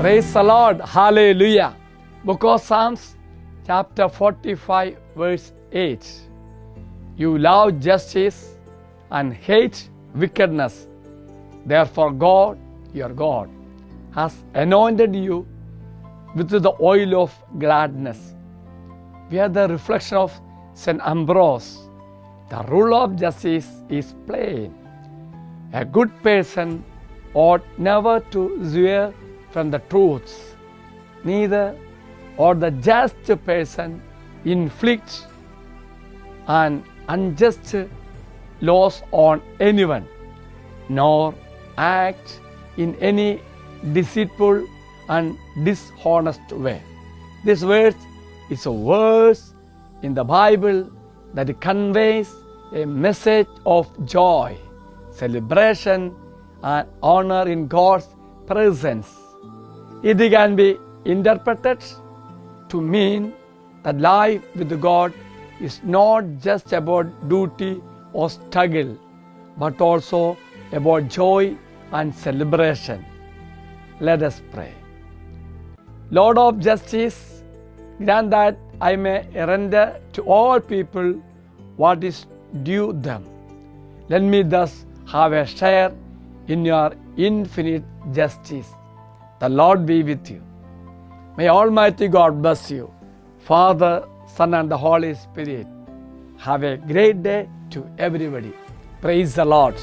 Praise the Lord. Hallelujah. Book of Psalms, chapter 45, verse 8. You love justice and hate wickedness. Therefore, God, your God, has anointed you with the oil of gladness. We are the reflection of St. Ambrose. The rule of justice is plain. A good person ought never to swear from the truths, neither ought the just person inflict an unjust loss on anyone, nor act in any deceitful and dishonest way. This verse is a verse in the Bible that conveys a message of joy, celebration, and honor in God's presence. It can be interpreted to mean that life with God is not just about duty or struggle, but also about joy and celebration. Let us pray. Lord of justice, grant that I may render to all people what is due them. Let me thus have a share in your infinite justice. The Lord be with you. May Almighty God bless you, Father, Son, and the Holy Spirit. Have a great day to everybody. Praise the Lord.